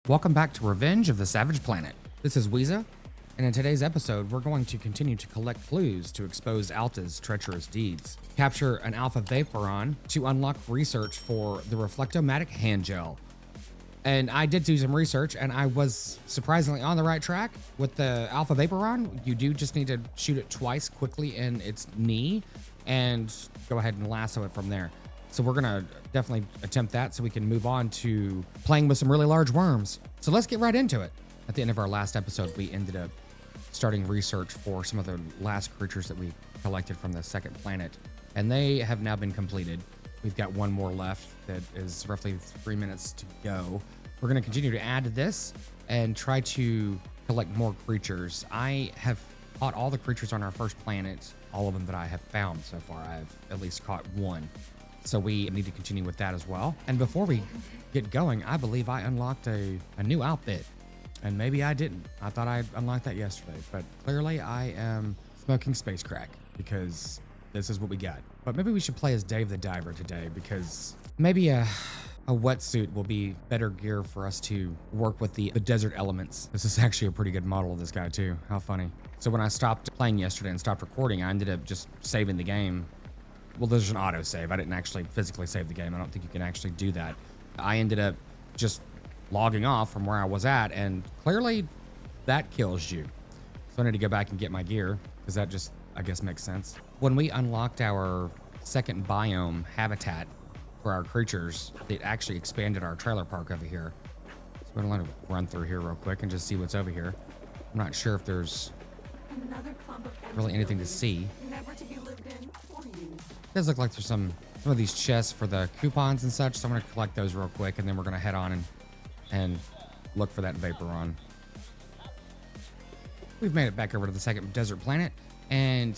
Welcome back to Revenge of the Savage Planet. This is Weeza, and in today's episode, we're going to continue to collect clues to expose Alta's treacherous deeds, capture an Alpha Vaperon to unlock research for the Reflectomatic hand gel. And I did do some research, and I was surprisingly on the right track with the Alpha Vaperon. You do just need to shoot it twice quickly in its knee and go ahead and lasso it from there. So we're gonna definitely attempt that so we can move on to playing with some really large worms. So let's get right into it. At the end of our last episode, we ended up starting research for some of the last creatures that we collected from the second planet, and they have now been completed. We've got one more left that is roughly 3 minutes to go. We're gonna continue to add to this and try to collect more creatures. I have caught all the creatures on our first planet, all of them that I have found so far. I've at least caught one. So we need to continue with that as well. And before we get going, I believe I unlocked a new outfit. And maybe I didn't. I thought I unlocked that yesterday, but clearly I am smoking space crack because this is what we got. But maybe we should play as Dave the Diver today because maybe a wetsuit will be better gear for us to work with the desert elements. This is actually a pretty good model of this guy too. How funny. So when I stopped playing yesterday and stopped recording, I ended up just saving the game. Well, there's an auto save. I didn't actually physically save the game. I don't think you can actually do that. I ended up just logging off from where I was at, and clearly that kills you. So I need to go back and get my gear because that just, I guess, makes sense. When we unlocked our second biome habitat for our creatures, it actually expanded our trailer park over here. So I'm gonna let it run through here real quick and just see what's over here. I'm not sure if there's really anything to see. It does look like there's some of these chests for the coupons and such, so I'm gonna collect those real quick, and then we're gonna head on and look for that Vaporon. We've made it back over to the second desert planet, and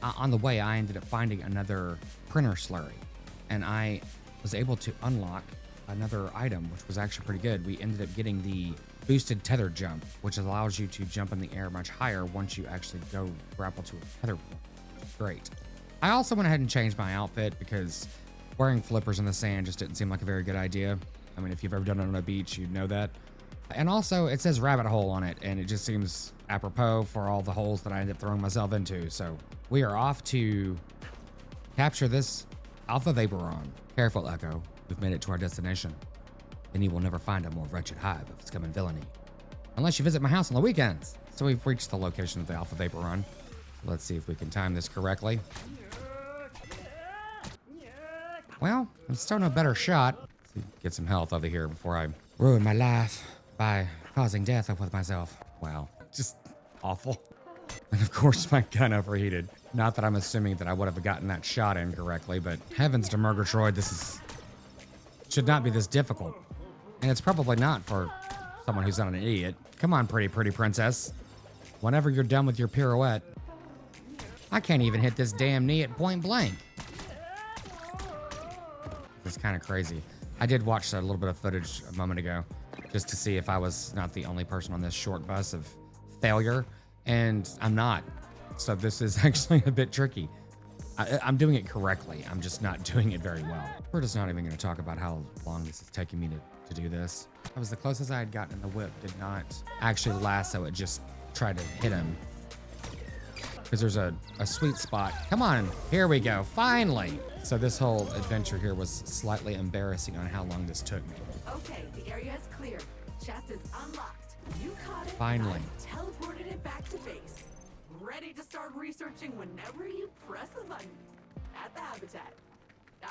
on the way, I ended up finding another printer slurry, and I was able to unlock another item, which was actually pretty good. We ended up getting the boosted tether jump, which allows you to jump in the air much higher once you actually go grapple to a tether point, which is great. I also went ahead and changed my outfit because wearing flippers in the sand just didn't seem like a very good idea. I mean, if you've ever done it on a beach, you'd know that. And also, it says rabbit hole on it, and it just seems apropos for all the holes that I ended up throwing myself into. So we are off to capture this Alpha Vaperon. Careful, Echo. We've made it to our destination. Then you will never find a more wretched hive of scum and villainy. Unless you visit my house on the weekends. So we've reached the location of the Alpha Vaperon. Let's see if we can time this correctly. Well, I'm still no better shot. Let's get some health over here before I ruin my life by causing death with myself. Wow, just awful. And of course, my gun overheated. Not that I'm assuming that I would have gotten that shot in correctly, but heavens to Murgatroyd, should not be this difficult. And it's probably not for someone who's not an idiot. Come on, pretty princess. Whenever you're done with your pirouette. I can't even hit this damn knee at point blank. It's kind of crazy. I did watch a little bit of footage a moment ago just to see if I was not the only person on this short bus of failure, and I'm not. So this is actually a bit tricky. I'm doing it correctly. I'm just not doing it very well. We're just not even going to talk about how long this is taking me to do this. That was the closest I had gotten in the whip. Did not actually lasso it, just tried to hit him. Because there's a sweet spot. Come on, here we go, finally. So this whole adventure here was slightly embarrassing on how long this took me. Okay, the area is clear. Chest is unlocked. You caught it. Finally. I teleported it back to base. Ready to start researching whenever you press the button. At the habitat.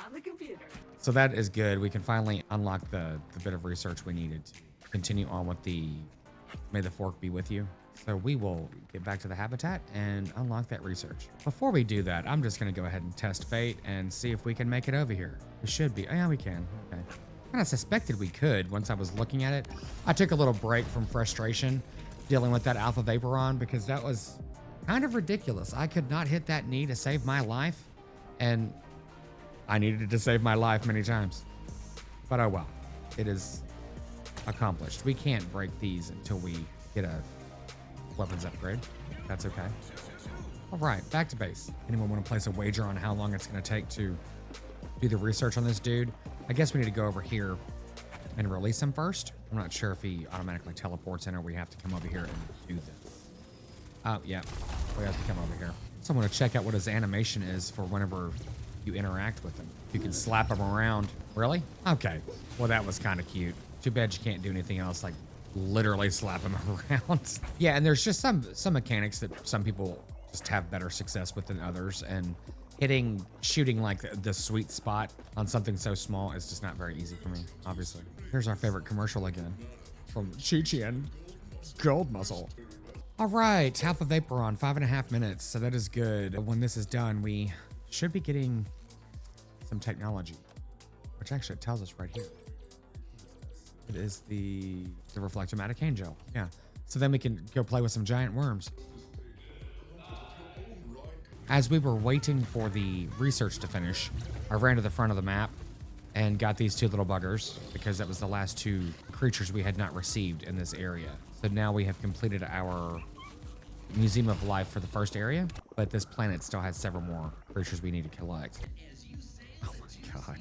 On the computer. So that is good. We can finally unlock the bit of research we needed to continue on with the May the Fork be with you. So we will get back to the habitat and unlock that research. Before we do that, I'm just gonna go ahead and test fate and see if we can make it over here. We should be, oh yeah, we can, okay. Kind of suspected we could once I was looking at it. I took a little break from frustration dealing with that Alpha Vaperon because that was kind of ridiculous. I could not hit that knee to save my life, and I needed to save my life many times. But oh well, it is accomplished. We can't break these until we get a weapons upgrade. That's okay. All right, back to base. Anyone want to place a wager on how long it's going to take to do the research on this dude. I guess we need to go over here and release him first. I'm not sure if he automatically teleports in or we have to come over here and do this. Oh, yeah, we have to come over here. So I'm gonna check out what his animation is for whenever you interact with him. You can slap him around. Really? Okay, well that was kind of cute. Too bad you can't do anything else like literally slap him around. Yeah, and there's just some mechanics that some people just have better success with than others, and shooting like the sweet spot on something so small is just not very easy for me, obviously. Here's our favorite commercial again from Chi-Chi Gold Muscle. All right, Alpha Vaperon, 5.5 minutes, so that is good. When this is done, we should be getting some technology, which actually tells us right here. It is the reflectomatic cane gel. Yeah. So then we can go play with some giant worms. As we were waiting for the research to finish, I ran to the front of the map and got these two little buggers because that was the last two creatures we had not received in this area. So now we have completed our Museum of Life for the first area, but this planet still has several more creatures we need to collect. Oh my God.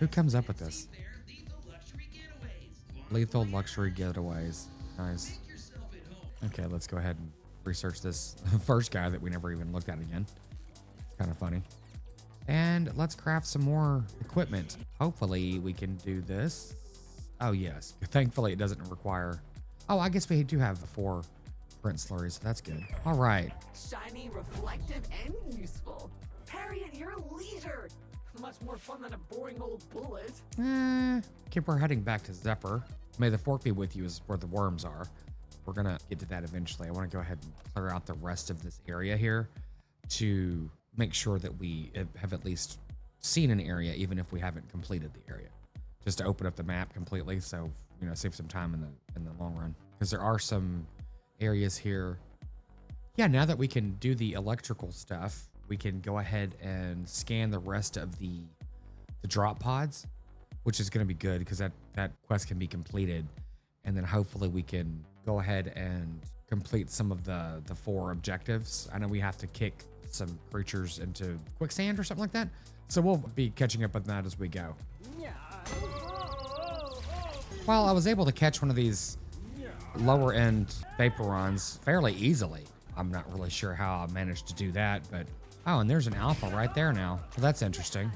Who comes up with this? Lethal luxury getaways. Nice. Okay, let's go ahead and research this first guy that we never even looked at again. Kind of funny. And let's craft some more equipment. Hopefully we can do this. Oh yes. Thankfully it doesn't require... Oh, I guess we do have 4 print slurries, so that's good. All right. Shiny, reflective, and useful. Parry at your leisure. Much more fun than a boring old bullet. Okay, we're heading back to Zephyr. May the fork be with you is where the worms are. We're gonna get to that eventually. I want to go ahead and clear out the rest of this area here to make sure that we have at least seen an area, even if we haven't completed the area. Just to open up the map completely, so you know, save some time in the long run. Because there are some areas here. Yeah, now that we can do the electrical stuff, we can go ahead and scan the rest of the drop pods, which is going to be good because that quest can be completed, and then hopefully we can go ahead and complete some of the 4 objectives. I know we have to kick some creatures into quicksand or something like that, so we'll be catching up on that as we go. Well, I was able to catch one of these lower end Vaporons fairly easily. I'm not really sure how I managed to do that, but oh, and there's an alpha right there now. Well, that's interesting.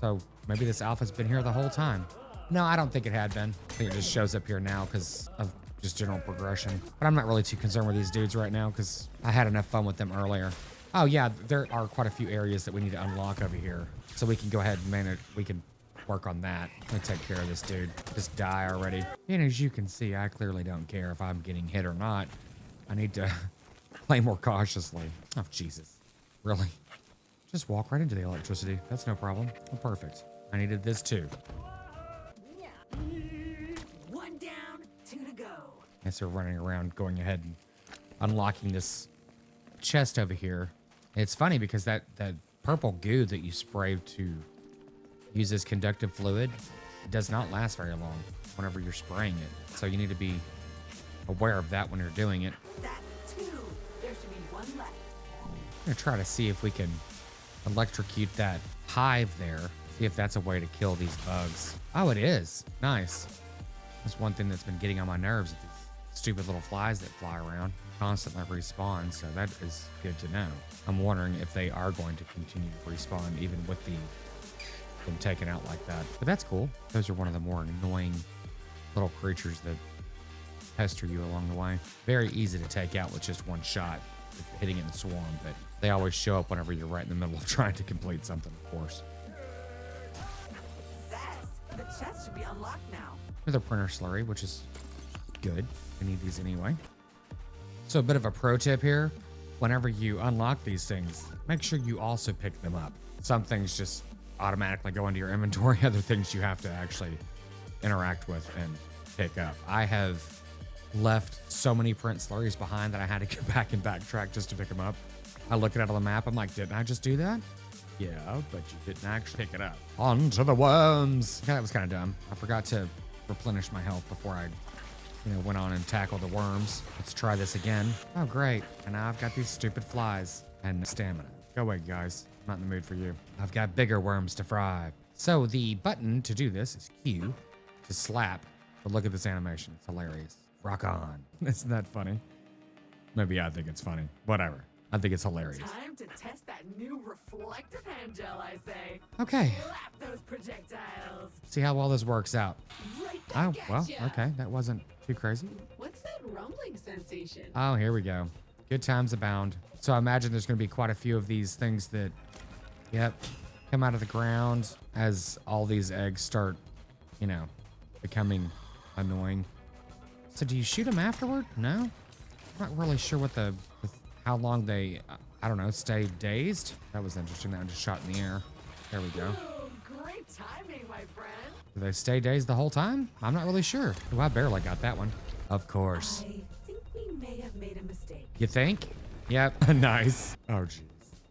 So maybe this alpha's been here the whole time. No, I don't think it had been. I think it just shows up here now because of just general progression. But I'm not really too concerned with these dudes right now because I had enough fun with them earlier. Oh yeah, there are quite a few areas that we need to unlock over here. So we can go ahead and manage, we can work on that. I'm gonna take care of this dude. Just die already. And as you can see, I clearly don't care if I'm getting hit or not. I need to play more cautiously. Oh, Jesus. Really? Just walk right into the electricity. That's no problem. Oh, perfect. I needed this too. 1 down, 2 to go. As they're running around, going ahead and unlocking this chest over here. It's funny because that purple goo that you spray to use as conductive fluid does not last very long whenever you're spraying it. So you need to be aware of that when you're doing it. That's 2. There should be 1 left. I'm gonna try to see if we can electrocute that hive there. See if that's a way to kill these bugs. Oh, it is. Nice. That's one thing that's been getting on my nerves. These stupid little flies that fly around constantly respawn. So that is good to know. I'm wondering if they are going to continue to respawn even with them taken out like that. But that's cool. Those are one of the more annoying little creatures that pester you along the way. Very easy to take out with just one shot, hitting it in swarm, but they always show up whenever you're right in the middle of trying to complete something, of course. The chest should be unlocked now. Another printer slurry, which is good. I need these anyway. So a bit of a pro tip here. Whenever you unlock these things, make sure you also pick them up. Some things just automatically go into your inventory. Other things you have to actually interact with and pick up. I have left so many print slurries behind that I had to go back and backtrack just to pick them up. I looked at it on the map. I'm like, didn't I just do that? Yeah, but you didn't actually pick it up. On to the worms. Yeah, that was kind of dumb. I forgot to replenish my health before I, went on and tackled the worms. Let's try this again. Oh, great. And now I've got these stupid flies and stamina. Go away, guys. I'm not in the mood for you. I've got bigger worms to fry. So the button to do this is Q to slap. But look at this animation. It's hilarious. Rock on. Isn't that funny? Maybe I think it's funny. Whatever. I think it's hilarious. Time to test that new reflective hand gel, I say. Okay. Slap those projectiles. See how well this works out. Right Oh, back well, at ya. okay. That wasn't too crazy. What's that rumbling sensation? Oh, here we go. Good times abound. So I imagine there's going to be quite a few of these things that, yep, come out of the ground as all these eggs start, you know, becoming annoying. So do you shoot them afterward? No? I'm not really sure what how long they, I don't know, stay dazed. That was interesting. That one just shot in the air. There we go. Oh, great timing, my friend. Do they stay dazed the whole time? I'm not really sure. Oh, I barely got that one. Of course. I think we may have made a mistake. You think? Yep. Nice. Oh, jeez.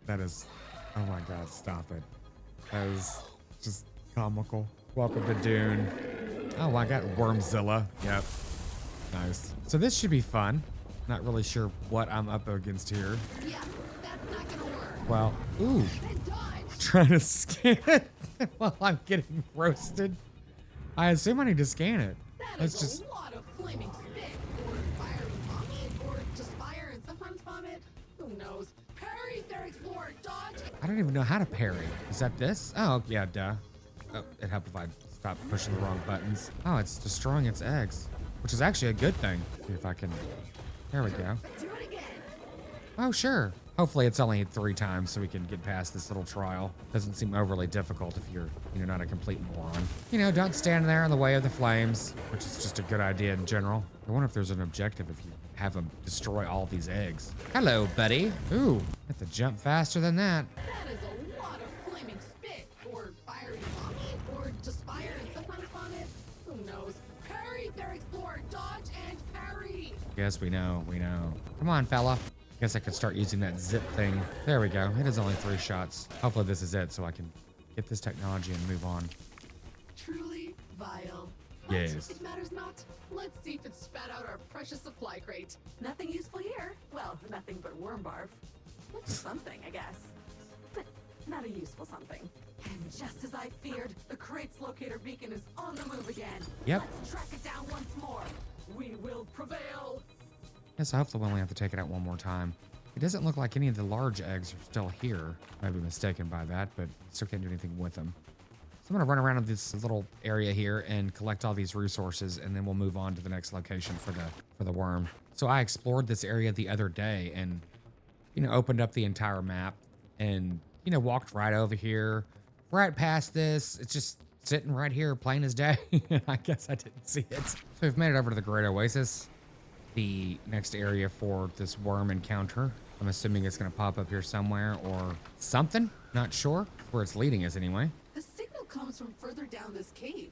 That is, oh my God, stop it. That is just comical. Welcome to Dune. Oh, I got Wormzilla. Yep. Nice. So this should be fun. Not really sure what I'm up against here. Yeah, that's not gonna work. Well, ooh. And dodge. Trying to scan it while I'm getting roasted. I assume I need to scan it. That Let's is just, a lot of flaming spit, or fiery vomit, or just fire and sometimes vomit. Who knows? Parry, there, explore, dodge. I don't even know how to parry. Is that this? Oh, yeah, duh. Oh, it helped if I stop pushing the wrong buttons. Oh, it's destroying its eggs, which is actually a good thing. See if I can, there we go. Do it again. Oh, sure. Hopefully it's only 3 times so we can get past this little trial. Doesn't seem overly difficult if you're, not a complete moron. Don't stand there in the way of the flames, which is just a good idea in general. I wonder if there's an objective if you have them destroy all these eggs. Hello, buddy. Ooh, have to jump faster than that. That is a lot of flaming spit, or fiery vomit, or just fire and sometimes vomit. Who knows? Parry, there, explore, dodge, and parry. Yes, we know. Come on, fella. Guess I could start using that zip thing. There we go. It is only 3 shots. Hopefully this is it so I can get this technology and move on. Truly vile. Yes. But it matters not. Let's see if it spat out our precious supply crate. Nothing useful here. Well, nothing but worm barf. Which is something, I guess. But not a useful something. And just as I feared, the crate's locator beacon is on the move again. Yep. Let's track it down once more. We will prevail. Yes, hopefully we only have to take it out one more time. It doesn't look like any of the large eggs are still here. I might be mistaken by that, but still can't do anything with them. So I'm gonna run around in this little area here and collect all these resources, and then we'll move on to the next location for the worm. So I explored this area the other day and, opened up the entire map and, walked right over here, right past this. It's just sitting right here, plain as day. I guess I didn't see it. So we've made it over to the Great Oasis, the next area for this worm encounter. I'm assuming it's gonna pop up here somewhere or something. Not sure where it's leading us anyway. The signal comes from further down this cave.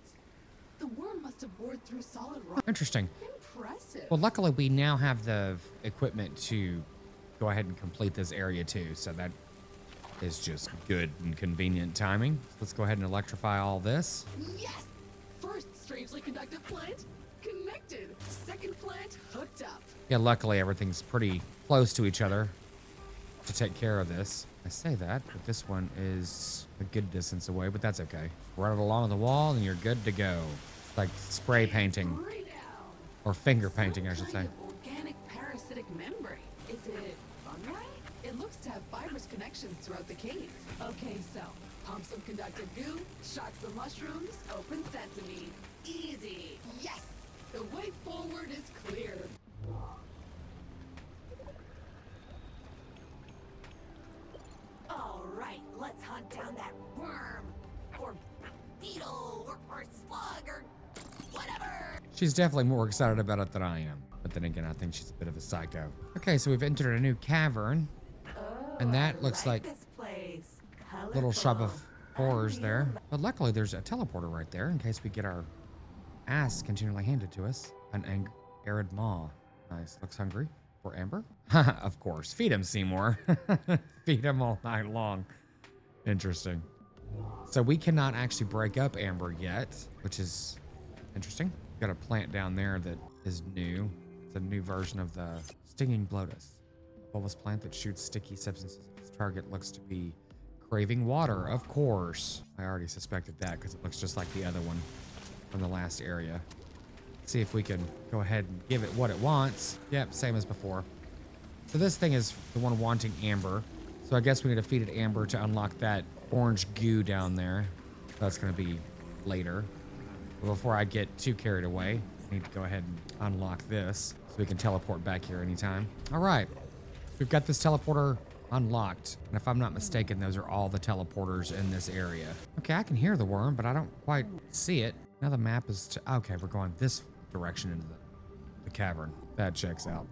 The worm must have bored through solid rock. Interesting. Impressive. Well, luckily we now have the equipment to go ahead and complete this area too. So that is just good and convenient timing. Let's go ahead and electrify all this. Yes! First strangely conductive plant connected. Second plant hooked up. Yeah, luckily everything's pretty close to each other to take care of this. I say that, but this one is a good distance away, but that's okay. Run it along the wall and you're good to go. It's like spray painting, Spray down. or finger painting, I should say. Kind of organic parasitic membrane. Is it fungi? It looks to have fibrous connections throughout the cave. Okay, so pump some conductive goo, shock some mushrooms, open sesame. Easy. Yes! The way forward is clear. All right, let's hunt down that worm, or beetle, or slug, or whatever. She's definitely more excited about it than I am. But then again, I think she's a bit of a psycho. Okay, so we've entered a new cavern. And that looks like this place. little shop of Colorful. horrors there. But luckily there's a teleporter right there in case we get our ass continually handed to us. An arid maw. Nice. Looks hungry. For Amber? Of course. Feed him, Seymour. Feed him all night long. Interesting. So we cannot actually break up Amber yet, which is interesting. Got a plant down there that is new. It's a new version of the stinging bloatus. bulbous plant that shoots sticky substances at its target looks to be craving water, of course. I already suspected that because it looks just like the other one from the last area. Let's see if we can go ahead and give it what it wants. Yep, same as before. So this thing is the one wanting amber. So I guess we need to feed it amber to unlock that orange goo down there. That's going to be later. But before I get too carried away, I need to go ahead and unlock this so we can teleport back here anytime. All right. We've got this teleporter unlocked. And if I'm not mistaken, those are all the teleporters in this area. Okay, I can hear the worm, but I don't quite see it. Now the map is to, okay, we're going this direction into the cavern. That checks out.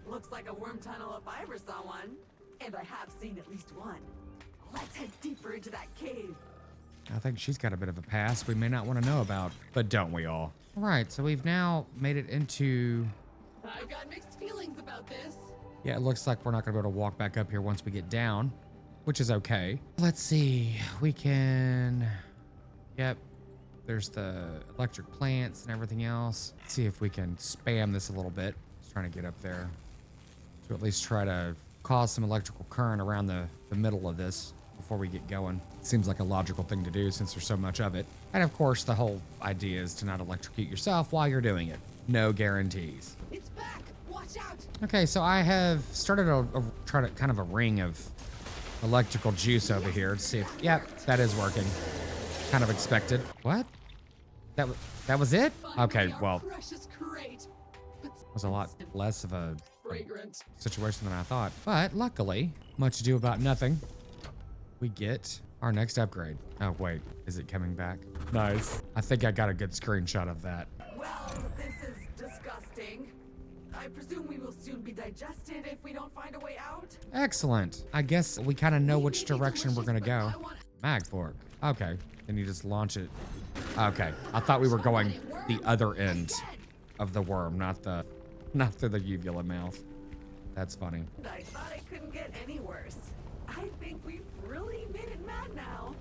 Looks like a worm tunnel if I ever saw one. And I have seen at least one. Let's head deeper into that cave. I think she's got a bit of a past we may not want to know about, but don't we all? All right, so we've now made it into... I've got mixed feelings about this. Yeah, it looks like we're not gonna be able to walk back up here once we get down, which is okay. Let's see, we can... Yep, there's the electric plants and everything else. Let's see if we can spam this a little bit. Just trying to get up there to at least try to cause some electrical current around the middle of this before we get going. Seems like a logical thing to do since there's so much of it. And of course, the whole idea is to not electrocute yourself while you're doing it. No guarantees. It's back. Watch out. Okay, so I have started kind of a ring of electrical juice over here to see if, yep, that is working. Kind of expected. What? That was it? Okay, well, it was a lot less of a situation than I thought. But luckily, much ado about nothing, we get our next upgrade. Oh, wait, is it coming back? Nice. I think I got a good screenshot of that. Well, this is disgusting. I presume we will soon be digested if we don't find a way out. Excellent. I guess we kind of know which direction we're gonna go. Mag fork. Okay, then you just launch it. Okay, I thought we were going the other end of the worm, not through the uvula mouth. That's funny. I thought it couldn't get any worse. I think we've really made it mad now.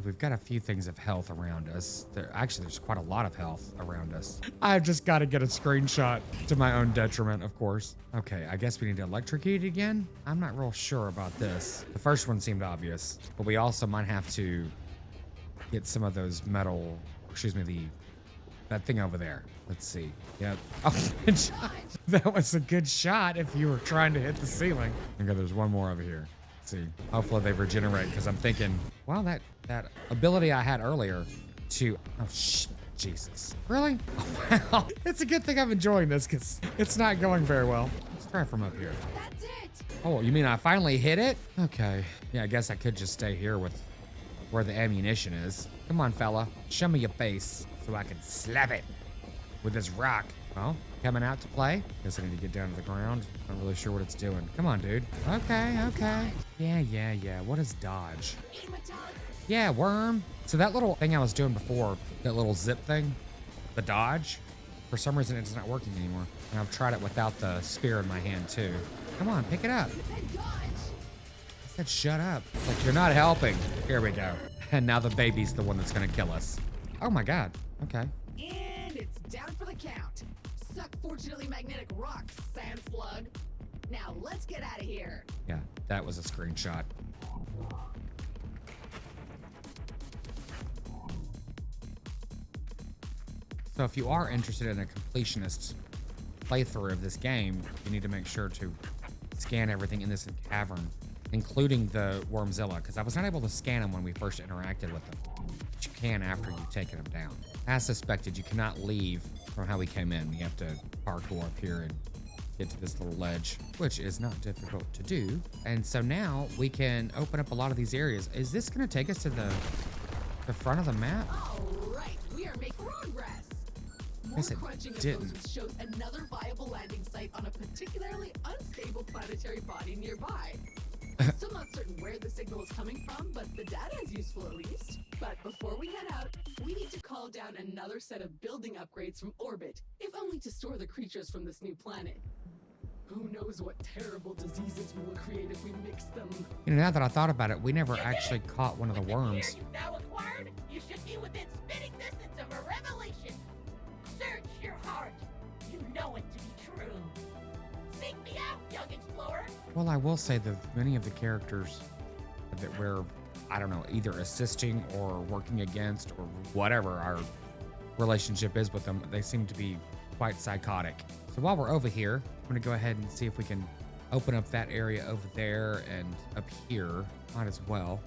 We've got a few things of health around us. There's quite a lot of health around us. I've just got to get a screenshot to my own detriment, of course. Okay, I guess we need to electrocute it again. I'm not real sure about this. The first one seemed obvious, but we also might have to get some of those metal, that thing over there. Let's see. Yep. Oh, good shot. That was a good shot if you were trying to hit the ceiling. Okay, there's one more over here. Let's see. Hopefully they regenerate because I'm thinking, well, that ability I had earlier to, Jesus. Really? Oh, wow. It's a good thing I'm enjoying this because it's not going very well. Let's try from up here. That's it. Oh, you mean I finally hit it? Okay. Yeah, I guess I could just stay here with where the ammunition is. Come on, fella. Show me your face so I can slap it with this rock. Well, coming out to play. Guess I need to get down to the ground. Not really sure what it's doing. Come on, dude. Okay. Yeah. What is dodge? Yeah, worm. So that little thing I was doing before, that little zip thing, the dodge, for some reason it's not working anymore. And I've tried it without the spear in my hand too. Come on, pick it up. I said shut up. Like, you're not helping. Here we go. And now the baby's the one that's gonna kill us. Oh my God. Okay. And it's down for the count. Suck fortunately magnetic rocks, sand slug. Now let's get out of here. Yeah, that was a screenshot. So if you are interested in a completionist playthrough of this game, you need to make sure to scan everything in this cavern, including the Wormzilla, because I was not able to scan them when we first interacted with them. But you can after you've taken them down. As suspected, you cannot leave from how we came in. You have to parkour up here and get to this little ledge, which is not difficult to do. And so now we can open up a lot of these areas. Is this going to take us to the front of the map? All right, we are making progress. More Yes, it crunching of didn't. those shows another viable landing site on a particularly unstable planetary body nearby. I'm still not certain where the signal is coming from, but the data is useful at least. But before we head out, we need to call down another set of building upgrades from orbit, if only to store the creatures from this new planet. Who knows what terrible diseases we will create if we mix them. You know, now that I thought about it, we never actually caught one of the With worms. gear you've now acquired, you should be within spitting distance of a revelation. Search your heart. You know it to be true. Seek me out, young explorer. Well, I will say that many of the characters that we're, I don't know, either assisting or working against or whatever our relationship is with them, they seem to be quite psychotic. So while we're over here, I'm gonna go ahead and see if we can open up that area over there and up here. Might as well,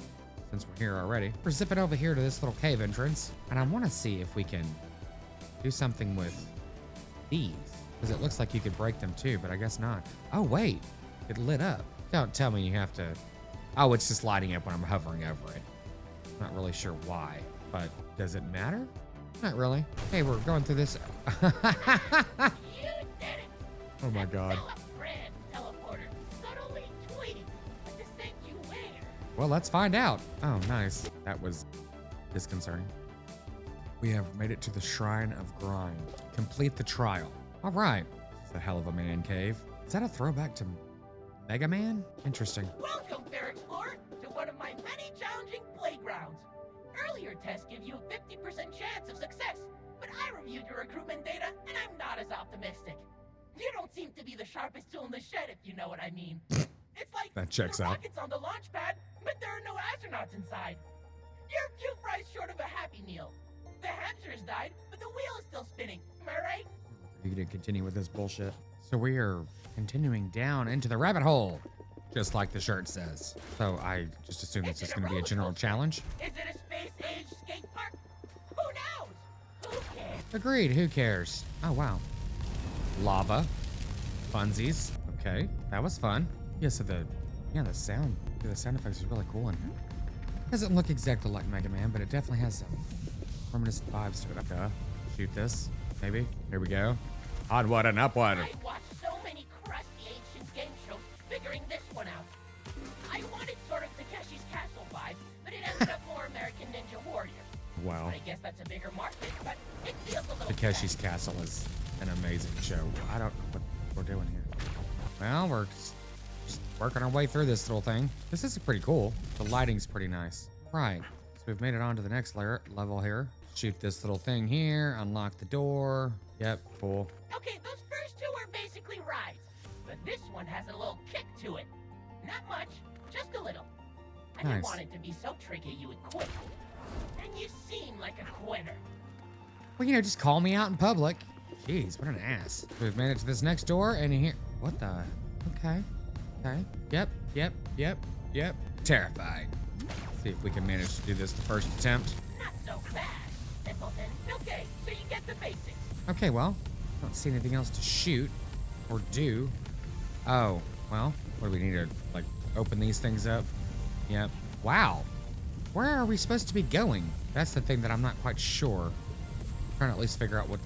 since we're here already. We're zipping over here to this little cave entrance, and I wanna see if we can do something with these, because it looks like you could break them too, but I guess not. Oh wait, it lit up. Don't tell me you have to. Oh, it's just lighting up when I'm hovering over it. Not really sure why, but does it matter? Not really. Hey, we're going through this. You did it. Oh my God. Brand teleporter, subtly tweeting with the scent you wear. Well, let's find out. Oh, nice. That was disconcerting. We have made it to the Shrine of Grind. Complete the trial. All right. It's a hell of a man cave. Is that a throwback to Mega Man? Interesting. Welcome, Fair Explorer, to one of my many challenging playgrounds. Earlier tests give you a 50% chance of success, but I reviewed your recruitment data and I'm not as optimistic. You don't seem to be the sharpest tool in the shed, if you know what I mean. It's like That checks the out. rocket's on the launch pad, but there are no astronauts inside. You're a few fries short of a Happy Meal. The hamster's died, but the wheel is still spinning. Am I right? You can continue with this bullshit. So we are continuing down into the rabbit hole, just like the shirt says. So I just assume this is going to be a general challenge. Is it a space-age skate park? Who knows? Who cares? Agreed. Who cares? Oh, wow. Lava. Funsies. Okay. That was fun. Yeah, so the sound effects is really cool in here. Doesn't look exactly like Mega Man, but it definitely has some reminiscent vibes to it. Okay. Shoot this. Maybe. Here we go. Onward and upward. I watched so many crusty ancient game shows figuring this one out. I wanted sort of Takeshi's Castle vibes, but it ended up more American Ninja Warrior. Wow. I guess that's a bigger market, but it feels a little Takeshi's Castle is an amazing show. I don't know what we're doing here. Well, we're just working our way through this little thing. This is pretty cool. The lighting's pretty nice. Right. So we've made it on to the next level here. Shoot this little thing here. Unlock the door. Yep, cool. Okay, those first two are basically rides, but this one has a little kick to it. Not much, just a little. I didn't Nice. want it to be so tricky you would quit. And you seem like a quitter. Well, you know, just call me out in public. Jeez, what an ass. We've made it to this next door, and here. What the? Okay. Okay. Yep. Terrifying. See if we can manage to do this the first attempt. Not so fast, simpleton. Okay, so you get the basics. Okay, well, I don't see anything else to shoot or do. Oh, well, what do we need to, like, open these things up? Yep. Wow. Where are we supposed to be going? That's the thing that I'm not quite sure. Trying to at least figure out what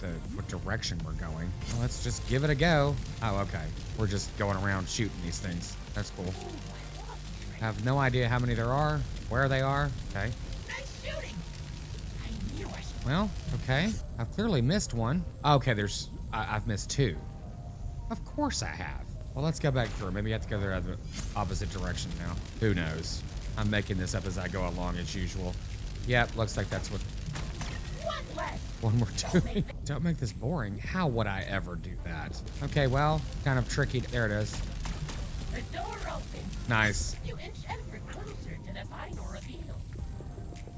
direction we're going. Well, let's just give it a go. Oh, okay. We're just going around shooting these things. That's cool. Have no idea how many there are, where they are. Okay. Nice shooting. I knew I should. Well, okay. I've clearly missed one. Okay, I've missed two. Of course I have. Well, let's go back through. Maybe I have to go the other opposite direction now. Who knows? I'm making this up as I go along as usual. Yep, looks like that's what One less. one we're doing. Don't make this boring. How would I ever do that? Okay, well, kind of tricky. There it is. The door opens. Nice. You inch ever closer to the final reveal.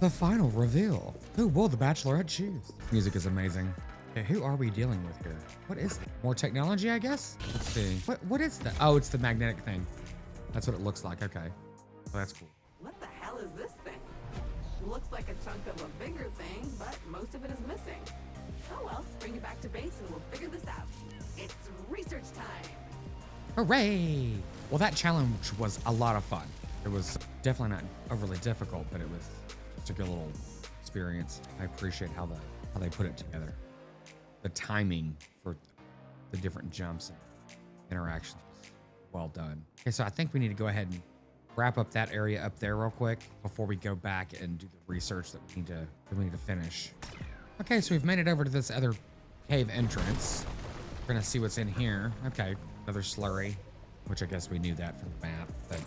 The final reveal. Who will the Bachelorette choose? Music is amazing. Okay, who are we dealing with here? What is that? More technology, I guess? Let's see. What is that? Oh, it's the magnetic thing. That's what it looks like. Okay. Well, that's cool. What the hell is this thing? Looks like a chunk of a bigger thing, but most of it is missing. Oh well, bring it back to base and we'll figure this out. It's research time. Hooray! Well, that challenge was a lot of fun. It was definitely not overly difficult, but it was just a good little experience. I appreciate how they put it together. The timing for the different jumps and interactions was well done. Okay, so I think we need to go ahead and wrap up that area up there real quick before we go back and do the research that we need to finish. Okay, so we've made it over to this other cave entrance. We're gonna see what's in here. Okay, another slurry, which I guess we knew that from the map, but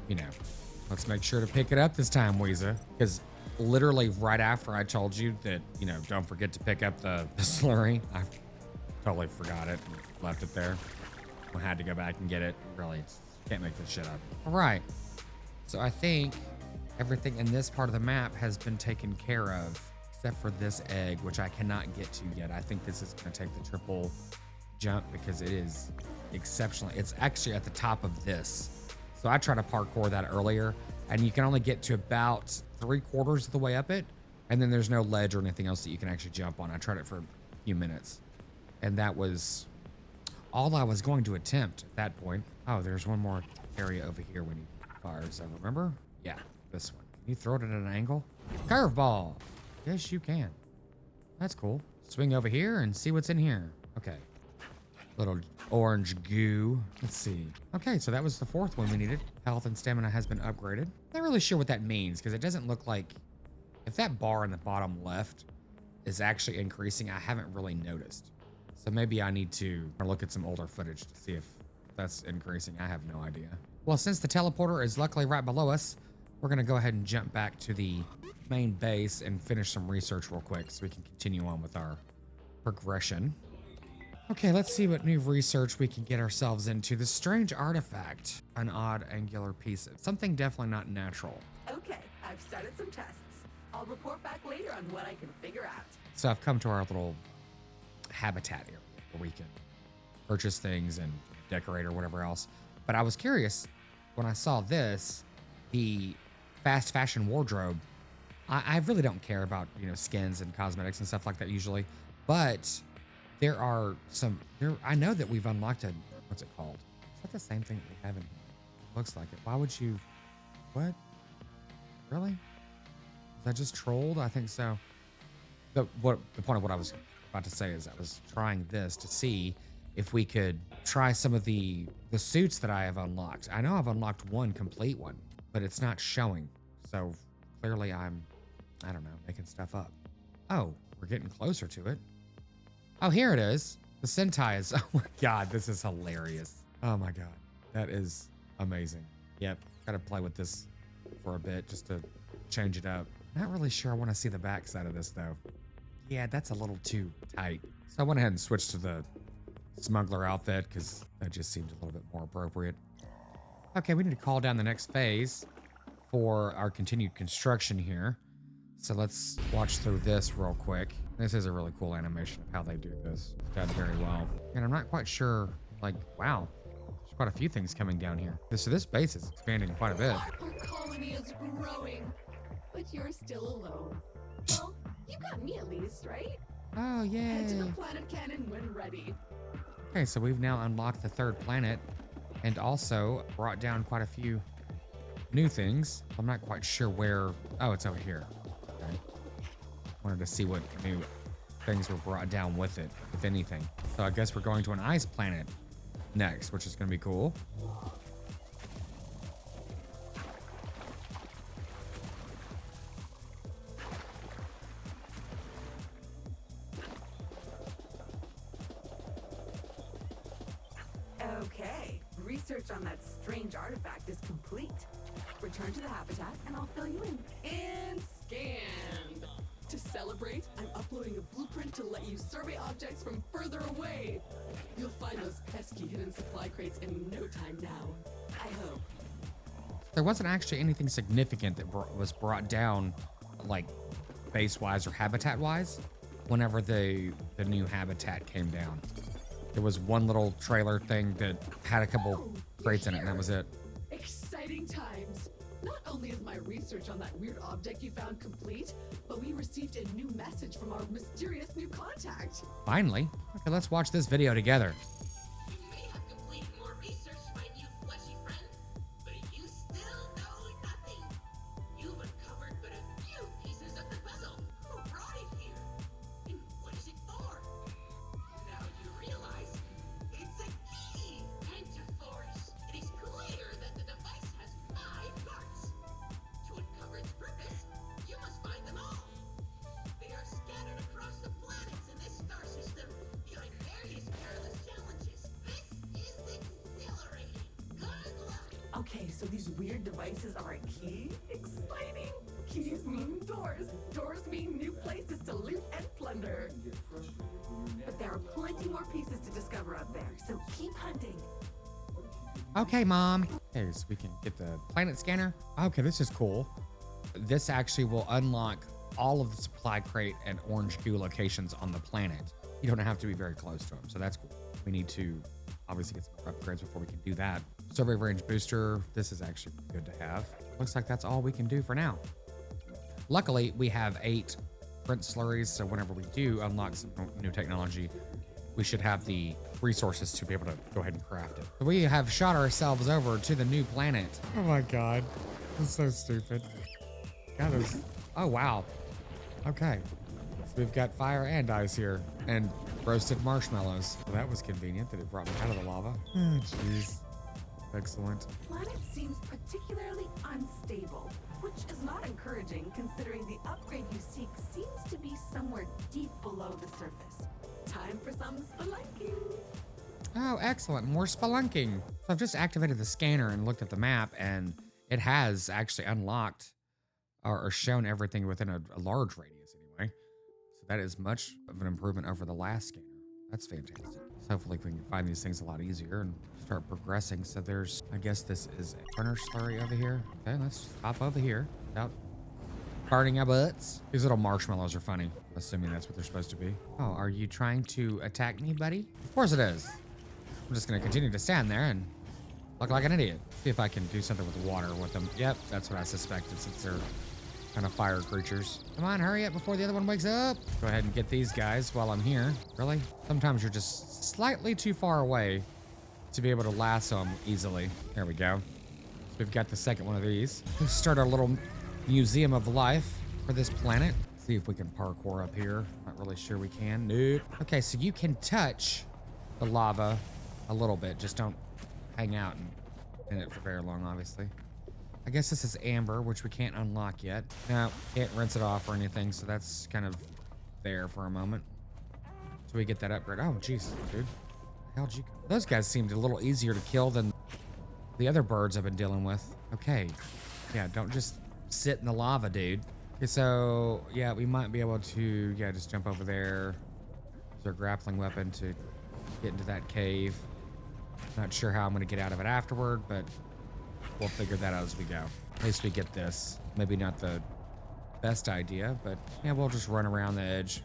you know, let's make sure to pick it up this time, Weezer, because literally right after I told you that, you know, don't forget to pick up the slurry, I totally forgot it and left it there. I had to go back and get it. Really, can't make this shit up. All right, so I think everything in this part of the map has been taken care of, except for this egg, which I cannot get to yet. I think this is gonna take the triple jump because it is exceptionally, it's actually at the top of this. So I tried to parkour that earlier, and you can only get to about 3/4 of the way up it, and then there's no ledge or anything else that you can actually jump on. I tried it for a few minutes, and that was all I was going to attempt at that point. Oh, there's one more area over here we need fires. I remember? Yeah, this one. Can you throw it at an angle? Curveball. Yes, you can. That's cool. Swing over here and see what's in here. Okay. Little orange goo. Let's see. Okay, so that was the fourth one we needed. Health and stamina has been upgraded. Not really sure what that means because it doesn't look like, if that bar in the bottom left is actually increasing, I haven't really noticed. So maybe I need to look at some older footage to see if that's increasing. I have no idea. Well, since the teleporter is luckily right below us, we're gonna go ahead and jump back to the main base and finish some research real quick so we can continue on with our progression. Okay, let's see what new research we can get ourselves into. The strange artifact, an odd angular piece, something definitely not natural. Okay, I've started some tests. I'll report back later on what I can figure out. So I've come to our little habitat area where we can purchase things and decorate or whatever else. But I was curious when I saw this, the fast fashion wardrobe. I really don't care about, you know, skins and cosmetics and stuff like that usually, but there are some, I know that we've unlocked a, what's it called? Is that the same thing that we have in here? Looks like it. Why would you, what? Really? Is that just trolled? I think so. The point of what I was about to say is I was trying this to see if we could try some of the suits that I have unlocked. I know I've unlocked one complete one, but it's not showing. So clearly I don't know, making stuff up. Oh, we're getting closer to it. Oh, here it is. The Sentai is, oh my God, this is hilarious. Oh my God, that is amazing. Yep, gotta play with this for a bit just to change it up. Not really sure I wanna see the back side of this though. Yeah, that's a little too tight. So I went ahead and switched to the smuggler outfit because that just seemed a little bit more appropriate. Okay, we need to call down the next phase for our continued construction here. So let's watch through this real quick. This is a really cool animation of how they do this. It's done very well. And I'm not quite sure, like, wow, there's quite a few things coming down here. So this base is expanding quite a bit. Our colony is growing, but you're still alone. Well, you got me at least, right? Oh, yay. Head to the planet cannon when ready. Okay, so we've now unlocked the third planet and also brought down quite a few new things. I'm not quite sure where. Oh, it's over here. Okay. Wanted to see what new things were brought down with it, if anything. So I guess we're going to an ice planet next, which is going to be cool. Okay, research on that strange artifact is complete. Return to the habitat and I'll fill you in. And scanned. To celebrate, I'm uploading a blueprint to let you survey objects from further away. You'll find those pesky hidden supply crates in no time now. I hope. There wasn't actually anything significant that was brought down, like base-wise or habitat-wise, whenever the new habitat came down. There was one little trailer thing that had a couple crates in it, and that was it. Exciting times. Not only is my research on that weird object you found complete, but we received a new message from our mysterious new contact. Finally. Okay, let's watch this video together. You may have completed more research, my new fleshy friend, but you still know nothing. You've uncovered but a few pieces of the puzzle. Who brought it here? And what is it for? Now you realize it's a key. Enter Force. It is clear that the device has 5 parts. To uncover its purpose, you must find them all. They are scattered across the planets in this star system behind various parallel so these weird devices are a key? Exciting! Keys mean doors. Doors mean new places to loot and plunder. But there are plenty more pieces to discover out there, so keep hunting. Okay, Mom. Okay, so we can get the planet scanner. Okay, this is cool. This actually will unlock all of the supply crate and orange goo locations on the planet. You don't have to be very close to them, so that's cool. We need to obviously get some upgrades before we can do that. Survey range booster. This is actually good to have. Looks like that's all we can do for now. Luckily, we have 8 print slurries, so whenever we do unlock some new technology, we should have the resources to be able to go ahead and craft it. So we have shot ourselves over to the new planet. Oh my God, this is so stupid. God, oh wow. Okay, so we've got fire and ice here, and roasted marshmallows. Well, that was convenient that it brought me out of the lava. Oh, jeez. Excellent. The planet seems particularly unstable, which is not encouraging considering the upgrade you seek seems to be somewhere deep below the surface. Time for some spelunking. Oh, excellent. More spelunking. So I've just activated the scanner and looked at the map, and it has actually unlocked or shown everything within a large radius anyway. So that is much of an improvement over the last scanner. That's fantastic. So hopefully we can find these things a lot easier and start progressing. So there's, I guess this is a printer slurry over here. Okay, let's hop over here without burning our butts. These little marshmallows are funny, assuming that's what they're supposed to be. Oh, are you trying to attack me, buddy? Of course it is. I'm just gonna continue to stand there and look like an idiot. See if I can do something with the water with them. Yep, that's what I suspected since they're kind of fire creatures. Come on, hurry up before the other one wakes up. Go ahead and get these guys while I'm here. Really? Sometimes you're just slightly too far away to be able to lasso them easily. There we go. So we've got the second one of these. Let's start our little museum of life for this planet. See if we can parkour up here. Not really sure we can. Nope. Okay, so you can touch the lava a little bit. Just don't hang out in it for very long, obviously. I guess this is amber, which we can't unlock yet. No, can't rinse it off or anything, so that's kind of there for a moment. So we get that upgrade. Oh, jeez, dude. How'd you... Those guys seemed a little easier to kill than the other birds I've been dealing with. Okay. Yeah, don't just sit in the lava, dude. Okay, so, yeah, we might be able to, yeah, just jump over there. Use our grappling weapon to get into that cave. Not sure how I'm going to get out of it afterward, but we'll figure that out as we go. At least we get this. Maybe not the best idea, but yeah, we'll just run around the edge.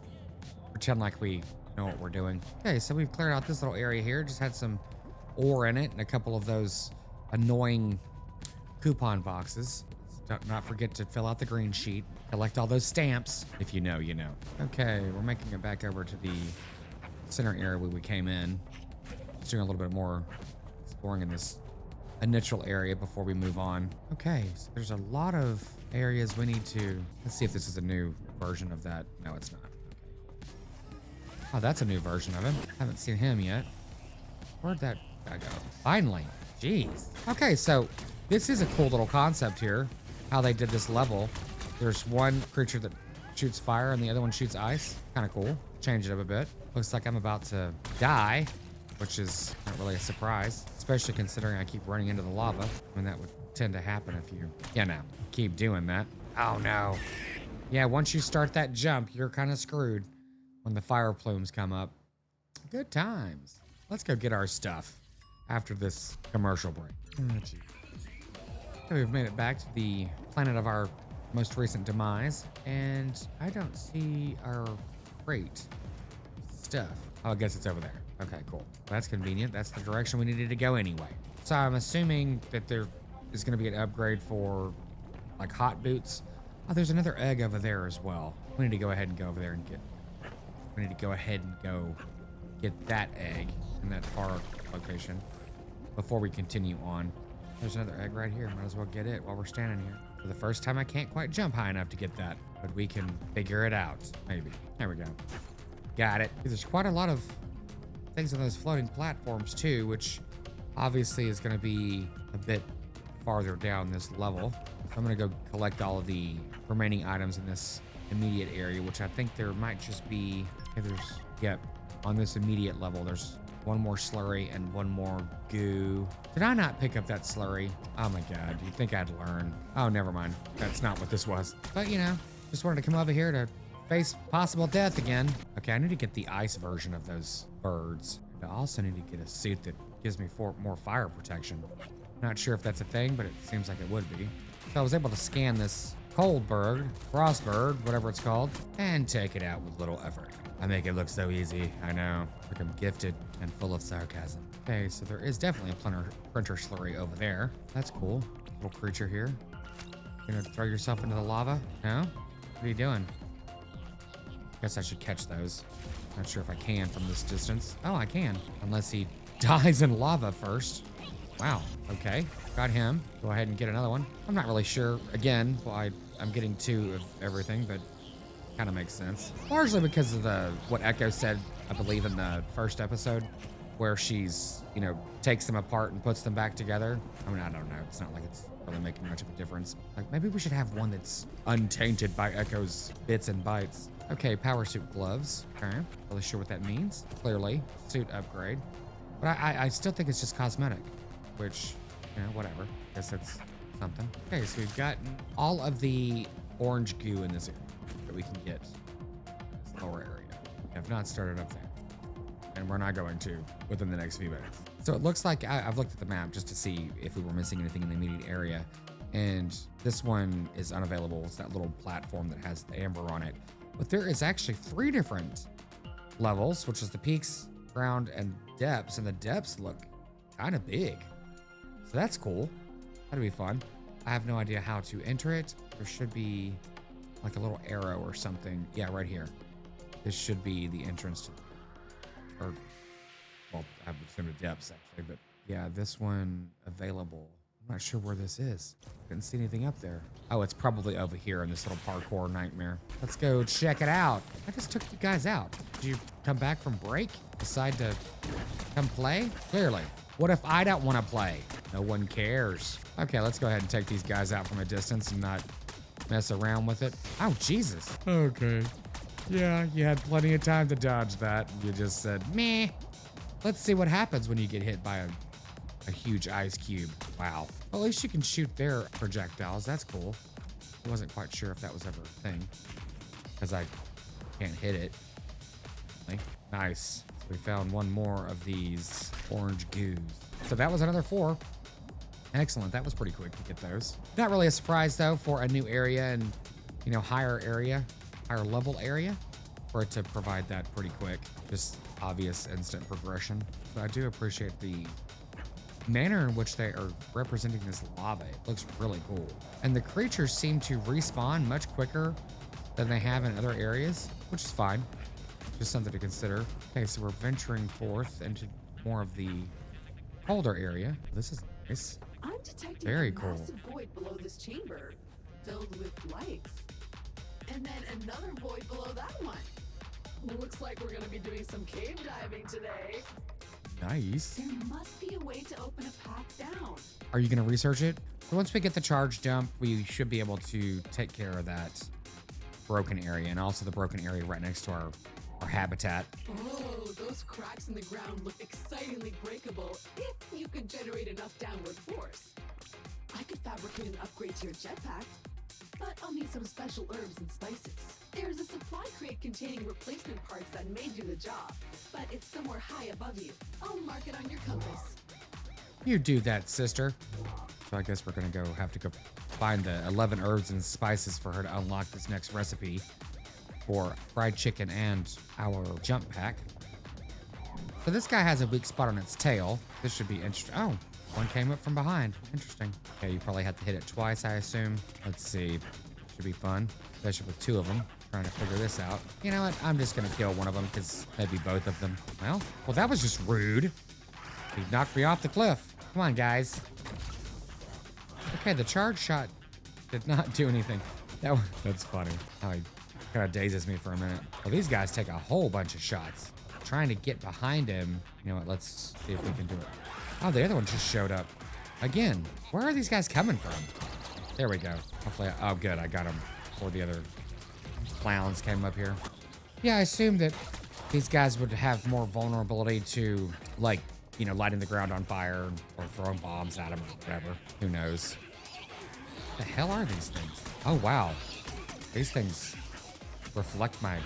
Pretend like we know what we're doing. Okay, so we've cleared out this little area here. Just had some ore in it and a couple of those annoying coupon boxes. Don't not forget to fill out the green sheet. Collect all those stamps. If you know, you know. Okay, we're making it back over to the center area where we came in. Just doing a little bit more exploring in this initial area before we move on. Okay, so there's a lot of areas we need to... Let's see if this is a new version of that. No, it's not. Okay. Oh, that's a new version of him. Haven't seen him yet. Where'd that guy go? Finally. Jeez. Okay, so this is a cool little concept here, how they did this level. There's one creature that shoots fire and the other one shoots ice. Kind of cool. Change it up a bit. Looks like I'm about to die, which is not really a surprise, especially considering I keep running into the lava. I mean, that would tend to happen if you, keep doing that. Oh no. Yeah, once you start that jump, you're kind of screwed when the fire plumes come up. Good times. Let's go get our stuff after this commercial break. Oh, gee. Okay, we've made it back to the planet of our most recent demise, and I don't see our crate stuff. Oh, I guess it's over there. Okay, cool. That's convenient. That's the direction we needed to go anyway. So I'm assuming that there is going to be an upgrade for like hot boots. Oh, there's another egg over there as well. We need to go ahead and go over there and get... We need to go ahead and go get that egg in that far location before we continue on. There's another egg right here. Might as well get it while we're standing here. For the first time, I can't quite jump high enough to get that, but we can figure it out. Maybe. There we go. Got it. There's quite a lot of things on those floating platforms too, which obviously is going to be a bit farther down this level. So I'm going to go collect all of the remaining items in this immediate area, which I think there might just be, okay, on this immediate level, there's one more slurry and one more goo. Did I not pick up that slurry? Oh my God, you'd think I'd learn. Oh, never mind. That's not what this was. But you know, just wanted to come over here to face possible death again. Okay, I need to get the ice version of those birds. I also need to get a suit that gives me more fire protection. Not sure if that's a thing, but it seems like it would be. So I was able to scan this cold bird, frost bird, whatever it's called, and take it out with little effort. I make it look so easy, I know. Like I'm gifted and full of sarcasm. Okay, so there is definitely a printer slurry over there. That's cool. Little creature here. You gonna throw yourself into the lava? No? What are you doing? Guess I should catch those. Not sure if I can from this distance. Oh, I can. Unless he dies in lava first. Wow, okay. Got him. Go ahead and get another one. I'm not really sure, again, why I'm getting 2 of everything, but kind of makes sense. Largely because of what Echo said, I believe, in the first episode, where she's, you know, takes them apart and puts them back together. I mean, I don't know. It's not like it's really making much of a difference. Like, maybe we should have one that's untainted by Echo's bits and bytes. Okay, power suit gloves. Okay, really sure what that means. Clearly, suit upgrade. But I still think it's just cosmetic, which, you know, whatever. Guess that's something. Okay, so we've got all of the orange goo in this area that we can get in this lower area. We have not started up there, and we're not going to within the next few minutes. So it looks like I've looked at the map just to see if we were missing anything in the immediate area, and this one is unavailable. It's that little platform that has the amber on it. But there is actually 3 different levels, which is the peaks, ground, and depths, and the depths look kind of big. So that's cool. That'll be fun. I have no idea how to enter it. There should be like a little arrow or something. Yeah, right here. This should be the entrance to, or, well, I would assume the depths actually, but yeah, this one available. I'm not sure where this is. Couldn't see anything up there. Oh, it's probably over here in this little parkour nightmare. Let's go check it out. I just took you guys out. Did you come back from break? Decide to come play? Clearly. What if I don't want to play? No one cares. Okay, let's go ahead and take these guys out from a distance and not mess around with it. Oh, Jesus. Okay. Yeah, you had plenty of time to dodge that. You just said, meh. Let's see what happens when you get hit by a huge ice cube. Wow. Well, at least you can shoot their projectiles. That's cool. I wasn't quite sure if that was ever a thing, because I can't hit it. Nice. We found one more of these orange goos. So that was another 4. Excellent. That was pretty quick to get those. Not really a surprise though for a new area and, you know, higher level area, for it to provide that pretty quick. Just obvious instant progression. So I do appreciate the manner in which they are representing this lava. It looks really cool. And the creatures seem to respawn much quicker than they have in other areas, which is fine. Just something to consider. Okay, so we're venturing forth into more of the colder area. This is nice. I'm detecting Very a cool. massive void below this chamber, filled with lights. And then another void below that one. Looks like we're gonna be doing some cave diving today. Nice. There must be a way to open a path down. Are you going to research it? So once we get the charge dump, we should be able to take care of that broken area, and also the broken area right next to our habitat. Oh, those cracks in the ground look excitingly breakable if you could generate enough downward force. I could fabricate an upgrade to your jetpack, but I'll need some special herbs and spices. There's a supply crate containing replacement parts that may do the job, but it's somewhere high above you. I'll mark it on your compass. You do that, sister. So I guess we're gonna have to go find the 11 herbs and spices for her to unlock this next recipe for fried chicken and our jump pack. So this guy has a weak spot on its tail. This should be interesting. Oh, one came up from behind. Interesting. Okay, you probably have to hit it twice, I assume. Let's see. Should be fun, especially with 2 of them. Trying to figure this out. You know what? I'm just gonna kill one of them, because maybe both of them. Well, that was just rude. He knocked me off the cliff. Come on, guys. Okay, the charge shot did not do anything. That's funny. How he kind of dazes me for a minute. Well, these guys take a whole bunch of shots. Trying to get behind him. You know what? Let's see if we can do it. Oh, the other one just showed up. Again, where are these guys coming from? There we go. Hopefully, oh good, I got him before the other clowns came up here. Yeah, I assumed that these guys would have more vulnerability to, like, you know, lighting the ground on fire or throwing bombs at them or whatever. Who knows? What the hell are these things? Oh, wow. These things reflect my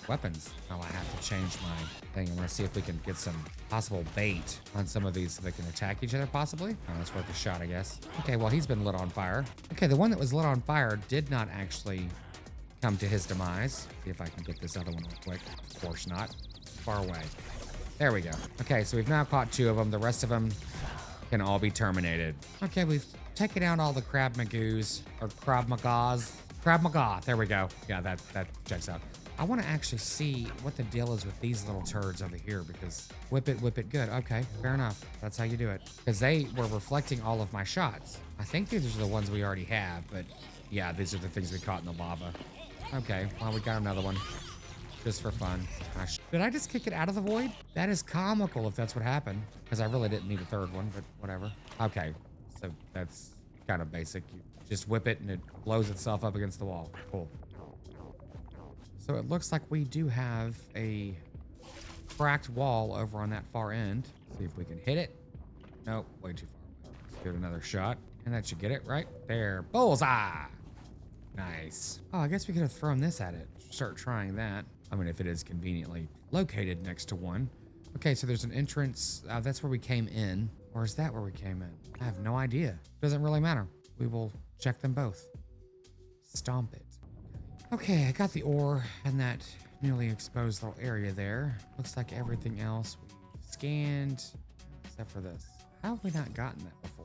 weapons. Oh, I have to change my thing. I'm gonna see if we can get some possible bait on some of these so they can attack each other possibly. Oh, that's worth a shot, I guess. Okay, well, he's been lit on fire. Okay, the one that was lit on fire did not actually come to his demise. See if I can get this other one real quick. Of course not. Far away. There we go. Okay, so we've now caught 2 of them. The rest of them can all be terminated. Okay, we've taken out all the Krav Magoos, or Krav Magas. Krav Maga, there we go. Yeah, that checks out. I want to actually see what the deal is with these little turds over here because whip it good. Okay, fair enough. That's how you do it. Because they were reflecting all of my shots. I think these are the ones we already have, but yeah, these are the things we caught in the lava. Okay, well, we got another one just for fun. Did I just kick it out of the void? That is comical if that's what happened because I really didn't need a third one, but whatever. Okay, so that's kind of basic. You just whip it and it blows itself up against the wall. Cool. So it looks like we do have a cracked wall over on that far end. See if we can hit it. Nope, way too far away. Let's give it another shot. And that should get it right there. Bullseye! Nice. Oh, I guess we could have thrown this at it. Start trying that. I mean, if it is conveniently located next to one. Okay, so there's an entrance. That's where we came in. Or is that where we came in? I have no idea. Doesn't really matter. We will check them both. Stomp it. Okay, I got the ore in that newly exposed little area there. Looks like everything else we've scanned, except for this. How have we not gotten that before?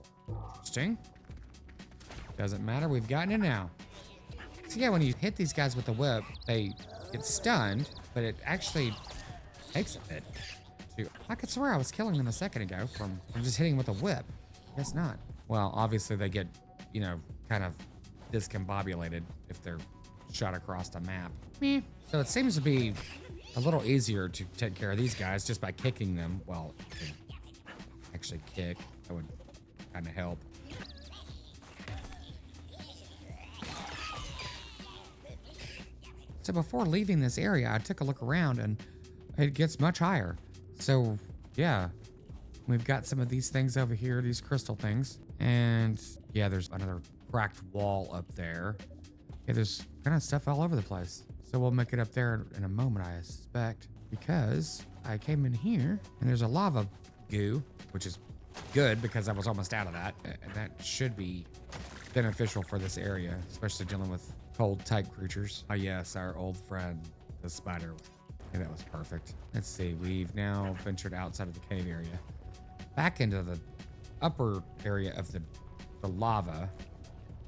Interesting. Doesn't matter, we've gotten it now. So yeah, when you hit these guys with the whip, they get stunned, but it actually takes a bit. I could swear I was killing them a second ago from just hitting with a whip. Guess not. Well, obviously they get, you know, kind of discombobulated if they're shot across the map. Meh. So it seems to be a little easier to take care of these guys just by kicking them. Well, actually kick, that would kind of help. So before leaving this area, I took a look around and it gets much higher. So yeah, we've got some of these things over here, these crystal things. And yeah, there's another cracked wall up there. Yeah, there's kind of stuff all over the place. So we'll make it up there in a moment, I suspect, because I came in here and there's a lava goo, which is good because I was almost out of that. And that should be beneficial for this area, especially dealing with cold type creatures. Oh yes, our old friend, the spider. Okay, that was perfect. Let's see, we've now ventured outside of the cave area, back into the upper area of the lava.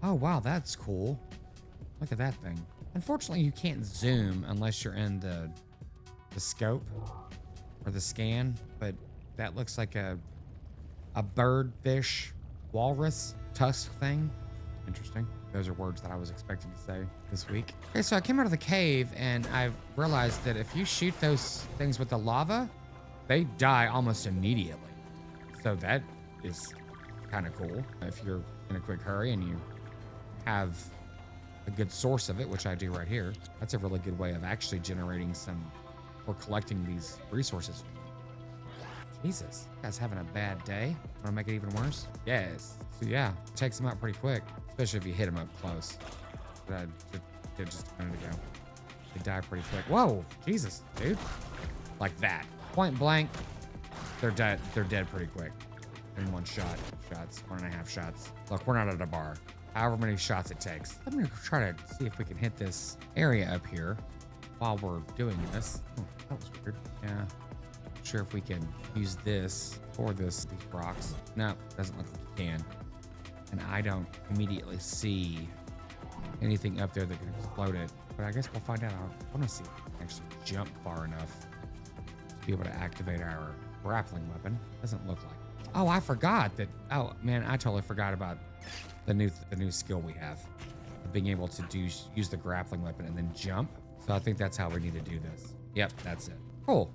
Oh wow, that's cool. Look at that thing. Unfortunately, you can't zoom unless you're in the scope or the scan, but that looks like a birdfish walrus tusk thing. Interesting. Those are words that I was expecting to say this week. Okay, so I came out of the cave and I've realized that if you shoot those things with the lava, they die almost immediately. So that is kind of cool. If you're in a quick hurry and you have a good source of it, which I do right here, that's a really good way of actually generating some or collecting these resources. Jesus, you guys having a bad day? Want to make it even worse? Yes. So yeah, it takes them out pretty quick, especially if you hit them up close. But I did just a minute ago. They die pretty quick. Whoa, Jesus, dude. Like that. Point blank, they're dead. They're dead pretty quick. In one shot. 1.5 shots. Look, we're not at a bar. However many shots it takes. I'm gonna try to see if we can hit this area up here while we're doing this. Oh, that was weird. Yeah. Not sure if we can use this or these rocks. No, doesn't look like you can. And I don't immediately see anything up there that can explode it. But I guess we'll find out. I want to see if we can actually jump far enough to be able to activate our grappling weapon. Doesn't look like it. Oh, I forgot that. Oh man, I totally forgot about the new skill we have of being able to use the grappling weapon and then jump. So I think that's how we need to do this. Yep, that's it. Cool.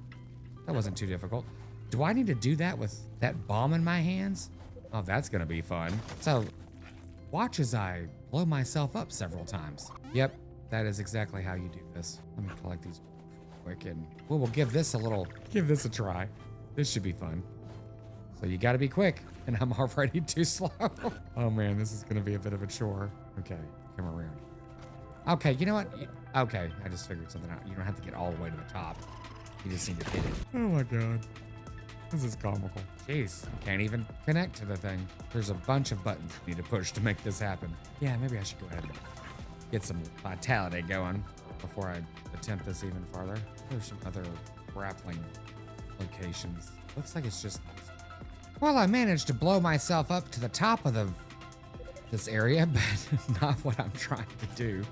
That wasn't too difficult. Do I need to do that with that bomb in my hands? Oh, that's gonna be fun. So watch as I blow myself up several times. Yep, that is exactly how you do this. Let me collect these quick. quick and we'll give this a try. This should be fun. So you got to be quick, and I'm already too slow. Oh man, this is gonna be a bit of a chore. Okay, come around. Okay, you know what? Okay, I just figured something out. You don't have to get all the way to the top. You just need to hit it. Oh my God. This is comical. Jeez, can't even connect to the thing. There's a bunch of buttons you need to push to make this happen. Yeah, maybe I should go ahead and get some vitality going before I attempt this even farther. There's some other grappling locations. Looks like it's just... Well, I managed to blow myself up to the top of this area, but not what I'm trying to do.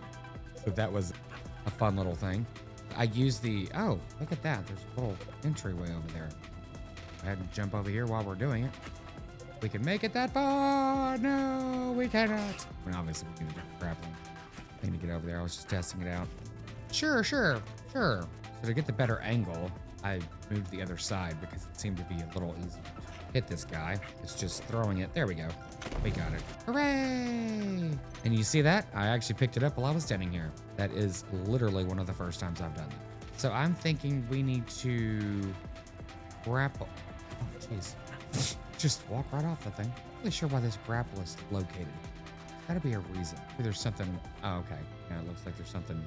So that was a fun little thing. I used the... Oh, look at that. There's a little entryway over there. Go ahead and jump over here while we're doing it. We can make it that far. No, we cannot. I mean, obviously, we need to grappling. I need to get over there. I was just testing it out. Sure. So to get the better angle, I moved the other side because it seemed to be a little easier to hit this guy. It's just throwing it. There we go. We got it. Hooray! And you see that? I actually picked it up while I was standing here. That is literally one of the first times I've done that. So I'm thinking we need to grapple. Oh, jeez. Just walk right off the thing. Not really sure why this grapple is located. There's gotta be a reason. Maybe there's something. Oh, okay. Yeah, it looks like there's something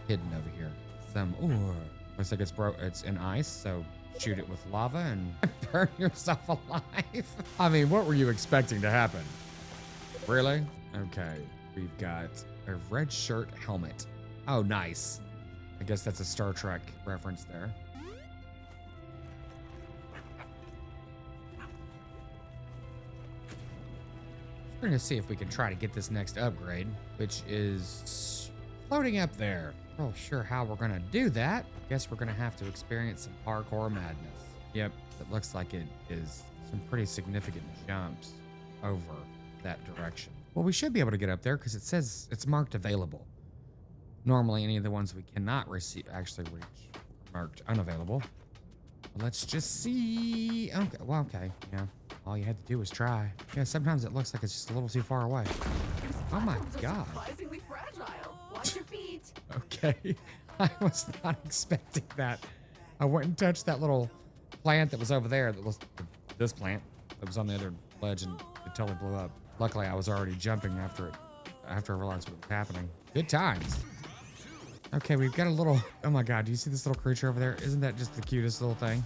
hidden over here. Some ore. Looks like it's in ice, so shoot it with lava and burn yourself alive. I mean, what were you expecting to happen? Really? Okay. We've got a red shirt helmet. Oh, nice. I guess that's a Star Trek reference there. We're gonna see if we can try to get this next upgrade, which is floating up there. Not sure how we're gonna do that. Guess we're gonna have to experience some parkour madness. Yep, it looks like it is some pretty significant jumps over that direction. Well, we should be able to get up there because it says it's marked available. Normally, any of the ones we cannot actually reach are marked unavailable. But let's just see. Okay, well, okay, yeah. All you had to do was try. Yeah, sometimes it looks like it's just a little too far away. Oh my God. Surprisingly fragile. Watch your feet. Okay, I was not expecting that. I went and touched that little plant that was over there. That was this plant that was on the other ledge, and it totally blew up. Luckily, I was already jumping after I realized what was happening. Good times. Okay, we've got a little. Oh my God, do you see this little creature over there? Isn't that just the cutest little thing?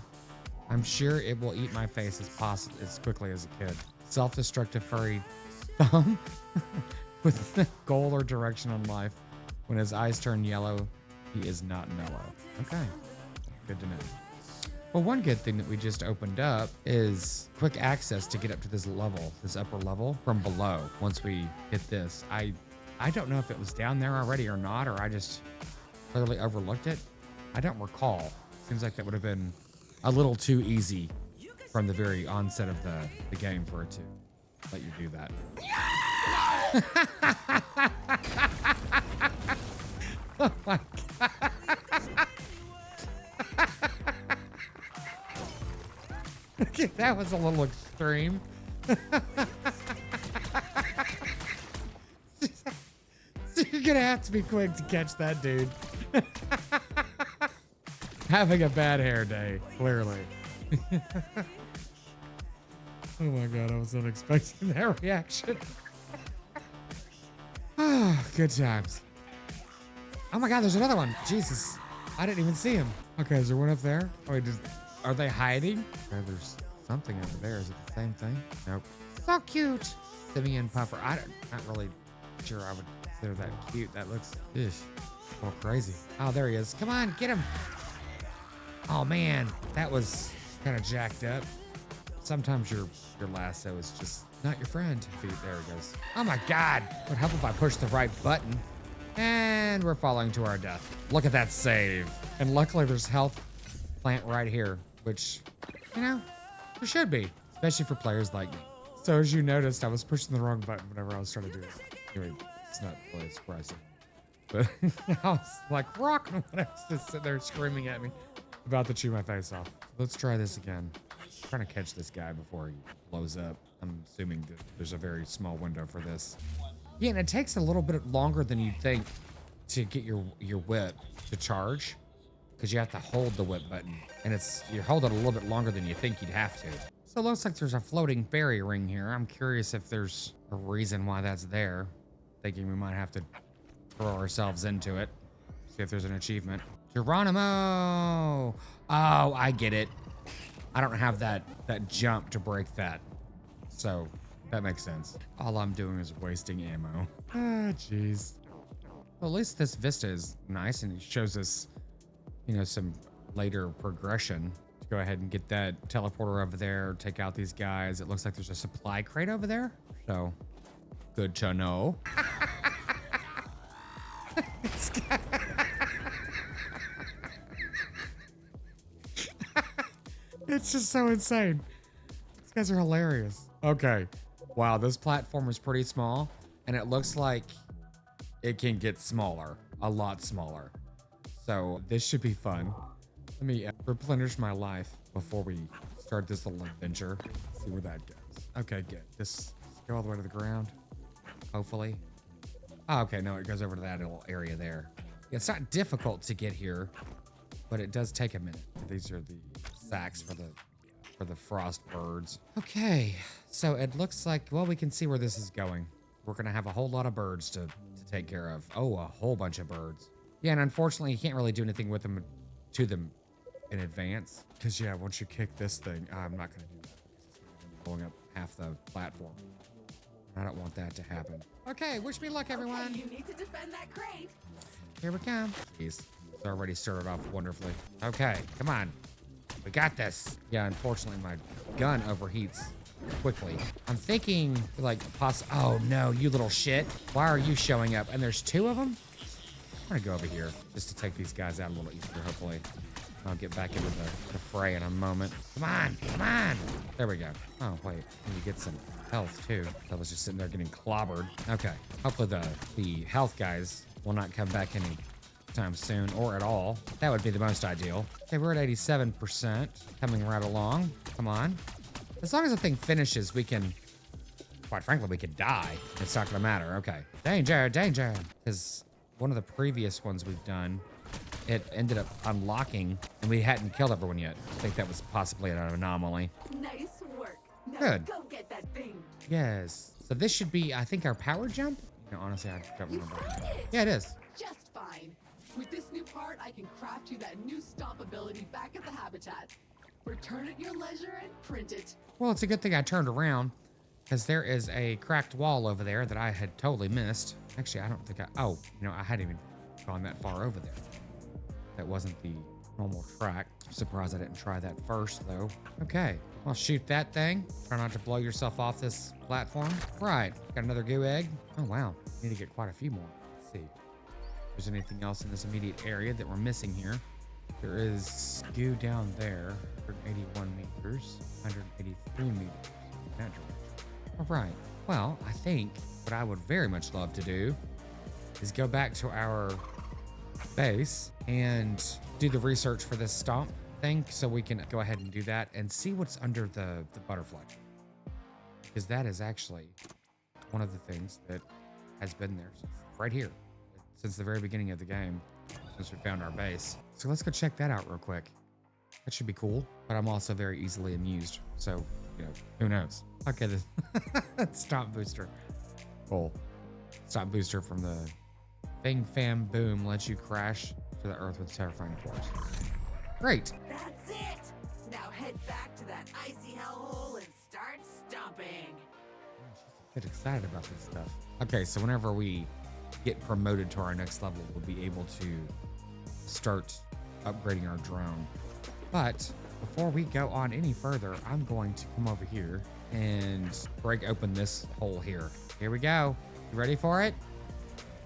I'm sure it will eat my face as quickly as it could. Self-destructive furry thumb with no goal or direction on life. When his eyes turn yellow, he is not mellow. Okay, good to know. Well, one good thing that we just opened up is quick access to get up to this level, this upper level from below. Once we hit this, I don't know if it was down there already or not, or I just clearly overlooked it. I don't recall. Seems like that would have been a little too easy from the very onset of the game for it to let you do that. Oh my God. Okay, that was a little extreme. So you're gonna have to be quick to catch that dude. Having a bad hair day, clearly. Oh my God, I was not expecting that reaction. Ah, good times. Oh my God, there's another one. Jesus, I didn't even see him. Okay, is there one up there? Oh, wait, are they hiding? Okay, there's something over there. Is it the same thing? Nope. So cute. Simian puffer. Not really sure I would consider that cute. That looks a little crazy. Oh, there he is. Come on, get him. Oh man, that was kind of jacked up. Sometimes your lasso is just not your friend. There it goes. Oh my God. Would help if I push the right button. And we're falling to our death. Look at that save. And luckily there's health plant right here, which, you know, there should be, especially for players like me. So as you noticed, I was pushing the wrong button whenever I was trying to do it. Anyway, it's not really surprising. But I was like rocking when I was just sitting there screaming at me. About to chew my face off. Let's try this again. I'm trying to catch this guy before he blows up. I'm assuming that there's a very small window for this. Yeah, and it takes a little bit longer than you'd think to get your whip to charge. because you have to hold the whip button, and you hold it a little bit longer than you think you'd have to. So it looks like there's a floating fairy ring here. I'm curious if there's a reason why that's there. Thinking we might have to throw ourselves into it. See if there's an achievement. Geronimo! Oh, I get it. I don't have that jump to break that. So that makes sense. All I'm doing is wasting ammo. Ah, jeez. Well, at least this vista is nice and it shows us, you know, some later progression. To go ahead and get that teleporter over there, take out these guys. It looks like there's a supply crate over there. So good to know. It's just so insane. These guys are hilarious. Okay. Wow, this platform is pretty small, and it looks like it can get smaller, a lot smaller. So this should be fun. Let me replenish my life before we start this little adventure. See where that goes. Okay, good. Just go all the way to the ground, hopefully. Oh, okay, no, it goes over to that little area there. It's not difficult to get here, but it does take a minute. These are the sacks for the frost birds. Okay, so it looks like, well, we can see where this is going. We're gonna have a whole lot of birds to take care of. Oh, a whole bunch of birds. Yeah, and unfortunately, you can't really do anything with them to them in advance. Because, yeah, once you kick this thing, I'm not gonna do that. It's going up half the platform. I don't want that to happen. Okay, wish me luck, everyone. Okay, you need to defend that crate. Here we come. Jeez, it's already started off wonderfully. Okay, come on. We got this. Yeah, unfortunately, my gun overheats quickly. I'm thinking, like, oh, no, you little shit. Why are you showing up? And there's two of them? I'm gonna go over here just to take these guys out a little easier, hopefully. I'll get back into the fray in a moment. Come on, come on. There we go. Oh, wait, and you get some health, too. I was just sitting there getting clobbered. Okay, hopefully the health guys will not come back any time soon or at all. That would be the most ideal. Okay, we're at 87%, coming right along. Come on. As long as the thing finishes, we can, quite frankly, we could die. It's not gonna matter. Okay. Danger, danger. Because one of the previous ones we've done, it ended up unlocking and we hadn't killed everyone yet. I think that was possibly an anomaly. Nice work. Now Good. go get that thing. Yes. So this should be, I think, our power jump? You know, honestly, I don't You remember. found it. Yeah, it is. Just fine. With this new part, I can craft you that new stomp ability back at the habitat. Return at your leisure and print it. Well, it's a good thing I turned around because there is a cracked wall over there that I had totally missed. Actually, I don't think oh, you know, I hadn't even gone that far over there. That wasn't the normal track. I'm surprised I didn't try that first, though. Okay, well, shoot that thing. Try not to blow yourself off this platform. Right, got another goo egg. Oh, wow, need to get quite a few more. Let's see if there's anything else in this immediate area that we're missing here. There is goo down there, 181 meters, 183 meters in that direction. All right, well, I think what I would very much love to do is go back to our base and do the research for this stomp thing so we can go ahead and do that and see what's under the butterfly. Because that is actually one of the things that has been there right here since the very beginning of the game, since we found our base. So let's go check that out real quick. That should be cool, but I'm also very easily amused. So, you know, who knows? Okay, this stomp booster. Cool. Stomp booster from the Bing Fam Boom lets you crash to the earth with terrifying force. Great. That's it. Now head back to that icy hellhole and start stomping. Get excited about this stuff. Okay, so whenever we get promoted to our next level, we'll be able to start upgrading our drone. But before we go on any further, I'm going to come over here and break open this hole here. Here we go. You ready for it?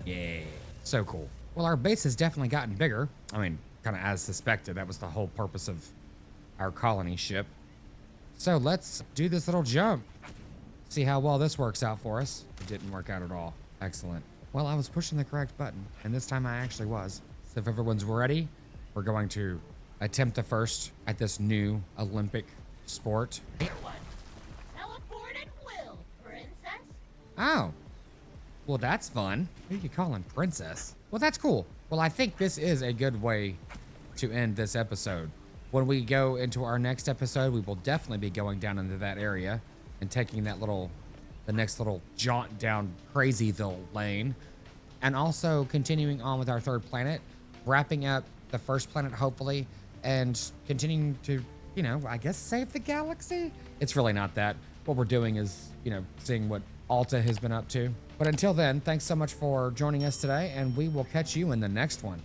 Yeah, so cool. Well, our base has definitely gotten bigger. I mean, kind of as suspected. That was the whole purpose of our colony ship. So let's do this little jump. See how well this works out for us. It didn't work out at all. Excellent. Well, I was pushing the correct button, and this time I actually was. So if everyone's ready, we're going to attempt the first at this new Olympic sport. Everyone, teleport at will, princess. Oh, well, that's fun. Who are you calling princess? Well, that's cool. Well, I think this is a good way to end this episode. When we go into our next episode, we will definitely be going down into that area and taking the next little jaunt down Crazyville lane, and also continuing on with our third planet, wrapping up the first planet, hopefully, and continuing to, I guess, save the galaxy. It's really not that. What we're doing is, seeing what Alta has been up to. But until then, thanks so much for joining us today, and we will catch you in the next one.